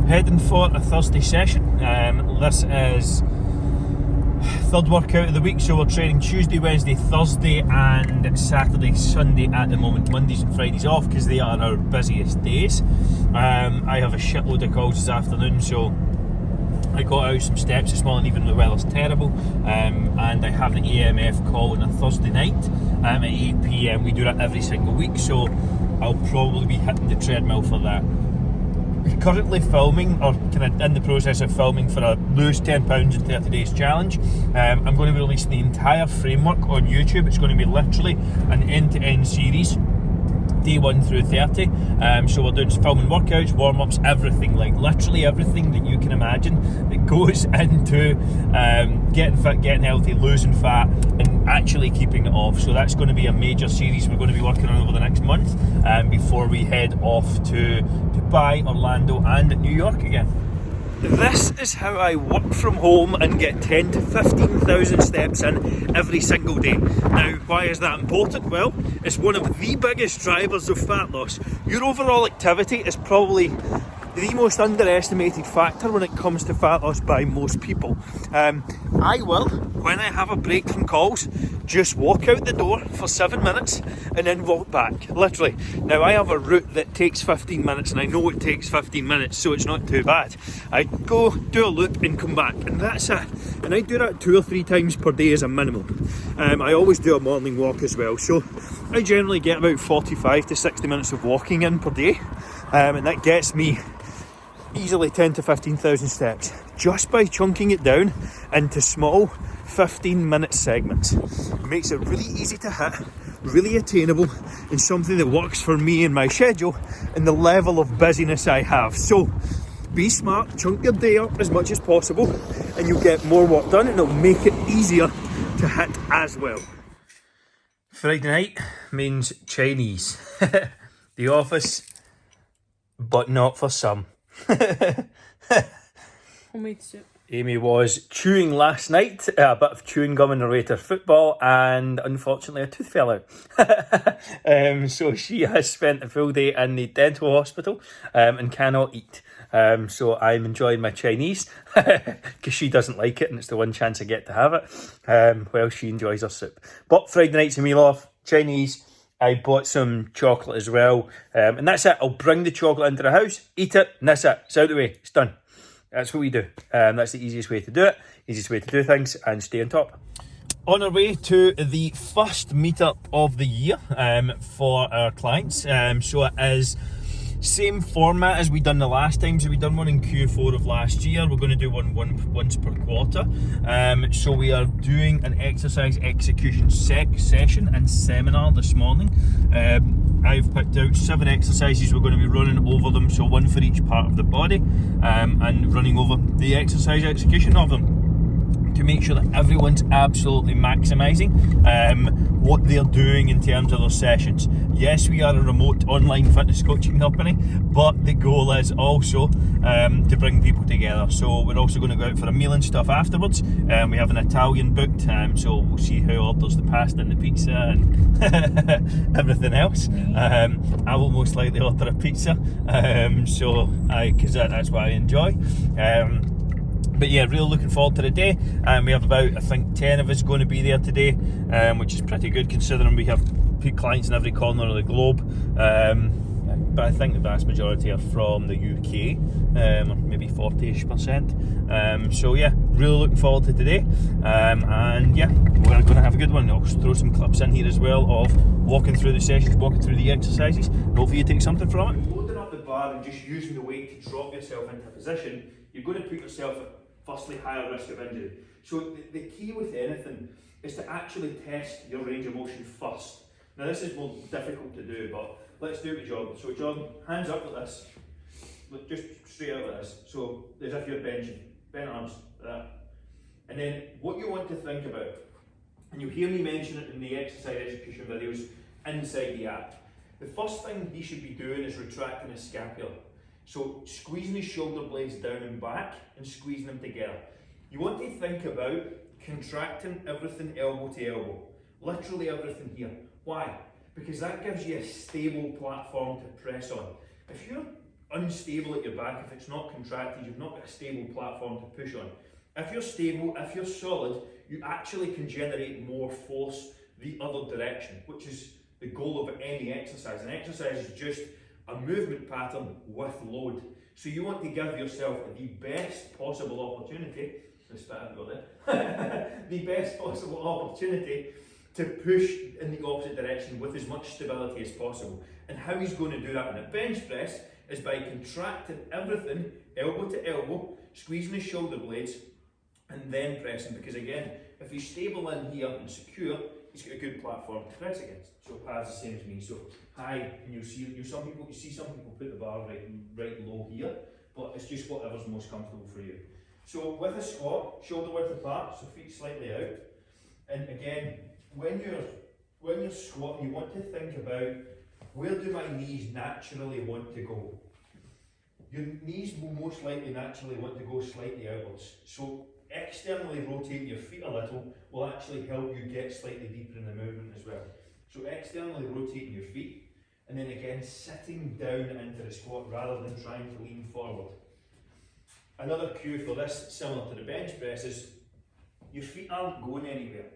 heading for a Thursday session. This is third workout of the week, so we're training Tuesday, Wednesday, Thursday and Saturday, Sunday at the moment. Mondays and Fridays off because they are our busiest days. I have a shitload of calls this afternoon, so I got out some steps this morning even though the weather's terrible, and I have an AMF call on a Thursday night at 8 PM. We do that every single week, so I'll probably be hitting the treadmill for that. Currently filming, or kind of in the process of filming for a lose 10 pounds in 30 days challenge. I'm going to be releasing the entire framework on YouTube. It's going to be literally an end-to-end series, day 1 through 30. So we're doing filming workouts, warm-ups, everything, like literally everything that you can imagine that goes into getting fit, getting healthy, losing fat and actually keeping it off. So that's going to be a major series we're going to be working on over the next month before we head off to Dubai, Orlando and New York again. This is how I work from home and get 10 to 15,000 steps in every single day. Now, why is that important? Well, it's one of the biggest drivers of fat loss. Your overall activity is probably the most underestimated factor when it comes to fat loss by most people. I will, when I have a break from calls, just walk out the door for 7 minutes and then walk back, literally. Now I have a route that takes 15 minutes and I know it takes 15 minutes, so it's not too bad. I go do a loop and come back and that's it. And I do that 2 or 3 times per day as a minimum. I always do a morning walk as well, so I generally get about 45 to 60 minutes of walking in per day, and that gets me easily 10 to 15,000 steps just by chunking it down into small 15-minute segments. It makes it really easy to hit, really attainable, and something that works for me and my schedule and the level of busyness I have. So be smart, chunk your day up as much as possible and you'll get more work done and it'll make it easier to hit as well. Friday night means Chinese. The office, but not for some. Homemade soup. Amy was chewing last night, a bit of chewing gum in narrator football, and unfortunately a tooth fell out. So she has spent a full day in the dental hospital and cannot eat. So I'm enjoying my Chinese because she doesn't like it and it's the one chance I get to have it while she enjoys her soup. But Friday night's a meal off, Chinese. I bought some chocolate as well, and that's it. I'll bring the chocolate into the house, eat it, and that's it. It's out of the way, it's done. That's what we do. That's the easiest way to do it, easiest way to do things, and stay on top. On our way to the first meetup of the year for our clients. So it is same format as we done the last time. So we done one in Q4 of last year. We're going to do one once per quarter. So we are doing an exercise execution session and seminar this morning. I've picked out 7 exercises. We're going to be running over them, so one for each part of the body, and running over the exercise execution of them to make sure that everyone's absolutely maximising what they're doing in terms of their sessions. Yes, we are a remote online fitness coaching company, but the goal is also to bring people together. So we're also going to go out for a meal and stuff afterwards. We have an Italian booked, so we'll see who orders the pasta and the pizza and everything else. I will most likely order a pizza, because that's what I enjoy. But yeah, really looking forward to the day. We have about, I think, 10 of us going to be there today, which is pretty good considering we have clients in every corner of the globe. But I think the vast majority are from the UK, or maybe 40-ish%. So yeah, really looking forward to today. And yeah, we're going to have a good one. I'll throw some clips in here as well of walking through the sessions, walking through the exercises, and hopefully you take something from it. Loading up the bar and just using the weight to drop yourself into a position, you're going to put yourself at firstly higher risk of injury. So the key with anything is to actually test your range of motion first. Now this is more difficult to do, but let's do it with jogging. So jogging, hands up like this, just straight out like this. So as if you're benching, bent arms like that. And then what you want to think about, and you'll hear me mention it in the exercise execution videos inside the app. The first thing he should be doing is retracting his scapula. So squeezing his shoulder blades down and back and squeezing them together. You want to think about contracting everything elbow to elbow. Literally everything here. Why? Because that gives you a stable platform to press on. If you're unstable at your back, if it's not contracted, you've not got a stable platform to push on. If you're stable, if you're solid, you actually can generate more force the other direction, which is the goal of any exercise. An exercise is just a movement pattern with load. So you want to give yourself the best possible opportunity, the best possible opportunity to push in the opposite direction with as much stability as possible. And how he's going to do that in a bench press is by contracting everything elbow to elbow, squeezing his shoulder blades, and then pressing. Because again, if he's stable in here and secure, he's got a good platform to press against. So Pav's the same as me. So high, and you see some people put the bar right low here, but it's just whatever's most comfortable for you. So with a squat, shoulder width apart, so feet slightly out. And again, when you're squatting, you want to think about, where do my knees naturally want to go? Your knees will most likely naturally want to go slightly outwards. So externally rotating your feet a little will actually help you get slightly deeper in the movement as well. So externally rotating your feet, and then again sitting down into the squat rather than trying to lean forward. Another cue for this, similar to the bench press, is your feet aren't going anywhere.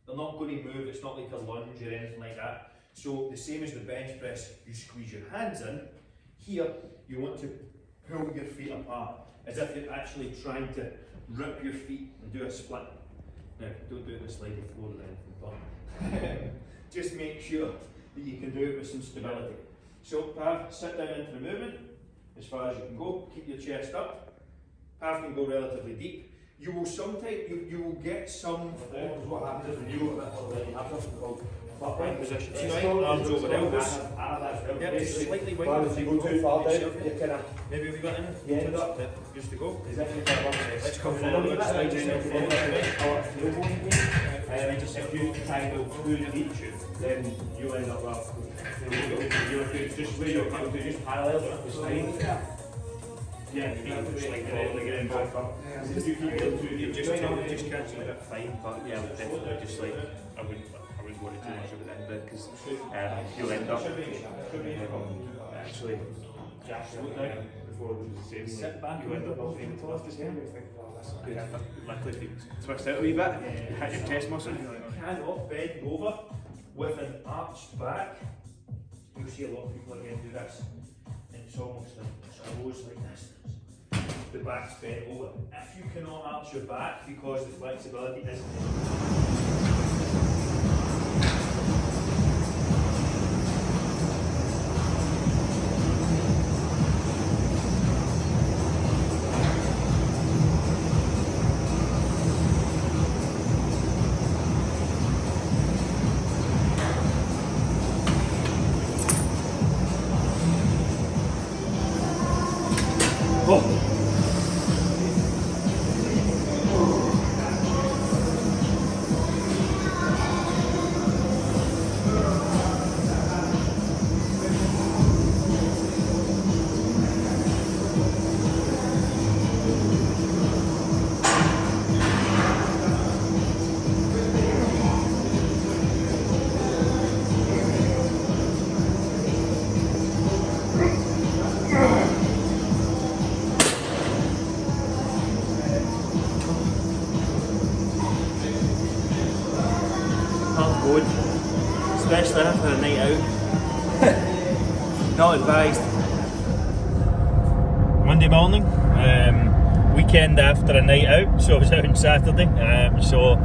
They're not going to move, it's not like a lunge or anything like that. So the same as the bench press, you squeeze your hands in. Here, you want to pull your feet apart, as if you're actually trying to rip your feet and do a split. Now, don't do it on the sliding floor or anything, but just make sure that you can do it with some stability. So Pav, sit down into the movement as far as you can go, keep your chest up. Pav can go relatively deep. You will sometimes, you will get some forms. What happens is when you go flat position, arms over elbows. Yep, just slightly wide. If you go too far down, you kind of. Maybe we got in. Yeah, just to go. Let's come forward. Slide yourself forward. If you kind of do the each, then you end up with. Just where you're coming to, just parallel the spine. Yeah, just like getting back up. You just catch a bit fine, but yeah, definitely just like I wouldn't worry too much about that because you'll end up actually slow down before the same. Sit back, you end up not being able to lift his hand. Luckily, if you twist out a wee bit, hit your chest muscle. Cannot bend over with an arched back. You'll see a lot of people again do this, and it's almost a rose like this. The back's bent over. If you cannot arch your back because the flexibility isn't good, especially after a night out. Not advised. Monday morning, weekend after a night out, so I was out on Saturday. So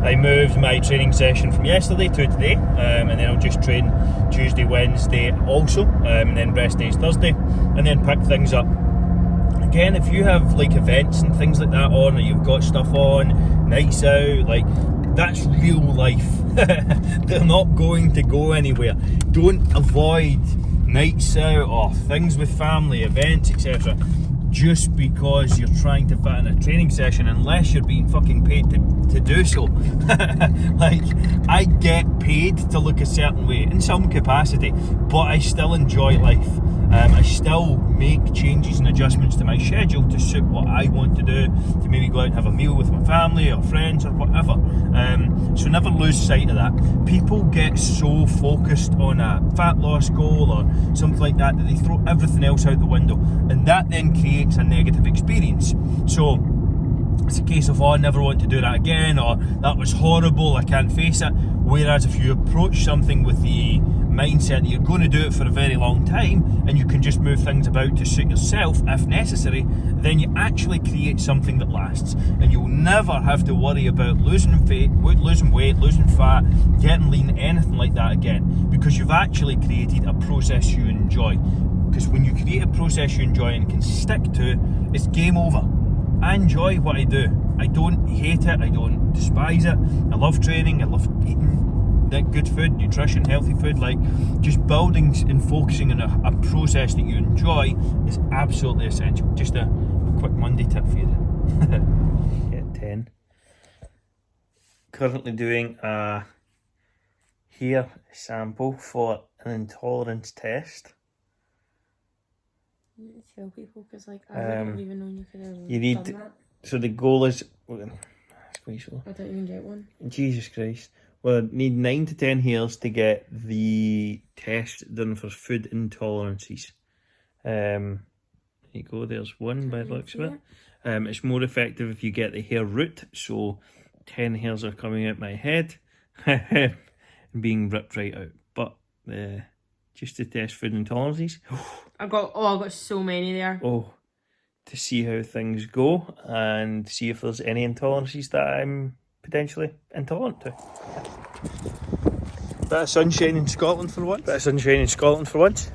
I moved my training session from yesterday to today, and then I'll just train Tuesday, Wednesday also, and then rest days Thursday, and then pick things up. Again, if you have like events and things like that on, or you've got stuff on, nights out, like that's real life. They're not going to go anywhere. Don't avoid nights out or things with family, events, etc. just because you're trying to fit in a training session, unless you're being fucking paid to do so. Like, I get paid to look a certain way in some capacity, but I still enjoy life. I still make changes and adjustments adjustments to my schedule to suit what I want to do, to maybe go out and have a meal with my family or friends or whatever. So never lose sight of that. People get so focused on a fat loss goal or something like that that they throw everything else out the window, and that then creates a negative experience. So it's a case of, oh, I never want to do that again, or that was horrible, I can't face it. Whereas if you approach something with the mindset that you're going to do it for a very long time, and you can just move things about to suit yourself if necessary, then you actually create something that lasts, and you'll never have to worry about losing weight, losing fat, getting lean, anything like that again, because you've actually created a process you enjoy. Because when you create a process you enjoy and can stick to, it's game over. I enjoy what I do. I don't hate it, I don't despise it. I love training, I love eating good food, nutrition, healthy food. Like, just building and focusing on a process that you enjoy is absolutely essential. Just a quick Monday tip for you. Get 10. Currently doing a hair sample for an intolerance test. You need to tell people, because like I wouldn't even know you could have done that. So the goal is, I I don't even get one. Jesus Christ. Well, I need 9 to 10 hairs to get the test done for food intolerances. There you go, there's one by the looks of it. It's more effective if you get the hair root, so 10 hairs are coming out my head and being ripped right out. But just to test food intolerances. I got so many there. Oh, to see how things go and see if there's any intolerances that I'm potentially intolerant to. Bit of sunshine in Scotland for once.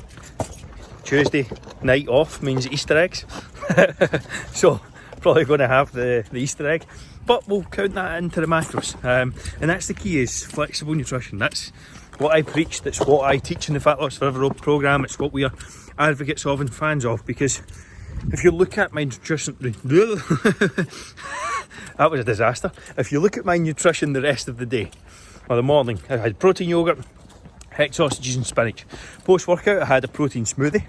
Tuesday night off means Easter eggs. So probably going to have the Easter egg, but we'll count that into the macros. And that's the key, is flexible nutrition. That's what I preach, that's what I teach in the Fat Loss Forever programme. It's what we are advocates of and fans of, because if you look at my nutrition that was a disaster. If you look at my nutrition the rest of the day, or the morning, I had protein yogurt, heck sausages and spinach. Post-workout I had a protein smoothie,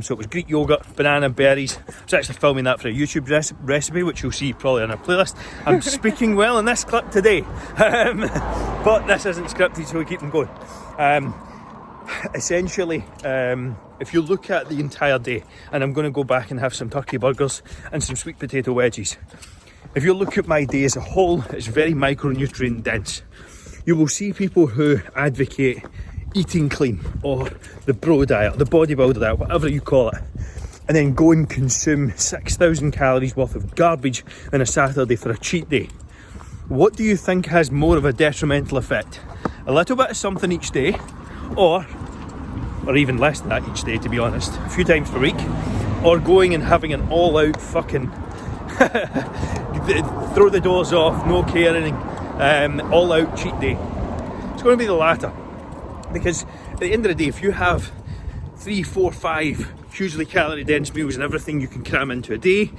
so it was Greek yogurt, banana, berries. I was actually filming that for a YouTube recipe, which you'll see probably on a playlist. I'm speaking well in this clip today, but this isn't scripted, so we keep them going. Essentially, if you look at the entire day, and I'm going to go back and have some turkey burgers and some sweet potato wedges. If you look at my day as a whole, it's very micronutrient dense. You will see people who advocate eating clean, or the bro diet, the bodybuilder diet, whatever you call it, and then go and consume 6,000 calories worth of garbage on a Saturday for a cheat day. What do you think has more of a detrimental effect? A little bit of something each day, or even less than that each day, to be honest, a few times per week, or going and having an all-out fucking throw the doors off, no caring, all-out cheat day? It's going to be the latter, because at the end of the day, if you have 3, 4, 5 hugely calorie dense meals and everything you can cram into a day,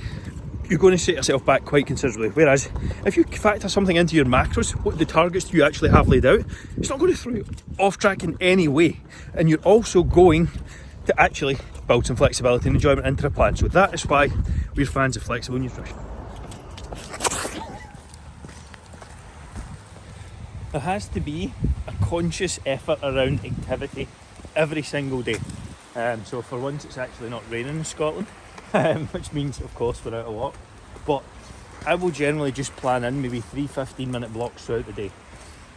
you're going to set yourself back quite considerably. Whereas if you factor something into your macros, what the targets you actually have laid out, it's not going to throw you off track in any way, and you're also going to actually build some flexibility and enjoyment into the plan. So that is why we're fans of flexible nutrition. There has to be a conscious effort around activity every single day. So for once it's actually not raining in Scotland, which means of course we're out a lot. But I will generally just plan in maybe 3 15-minute blocks throughout the day.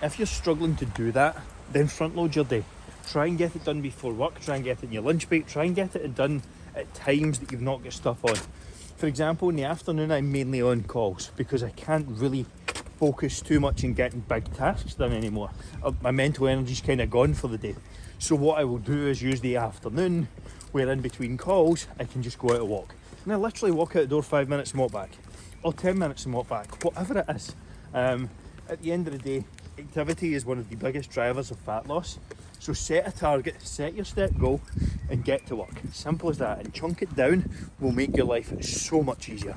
If you're struggling to do that, then front load your day. Try and get it done before work, try and get it in your lunch break, try and get it done at times that you've not got stuff on. For example, in the afternoon I'm mainly on calls because I can't really focus too much on getting big tasks done anymore. My mental energy's kind of gone for the day. So what I will do is use the afternoon, where in between calls I can just go out and walk. And I literally walk out the door 5 minutes and walk back, or 10 minutes and walk back, whatever it is. At the end of the day, activity is one of the biggest drivers of fat loss. So set a target, set your step goal and get to work. Simple as that, and chunk it down will make your life so much easier.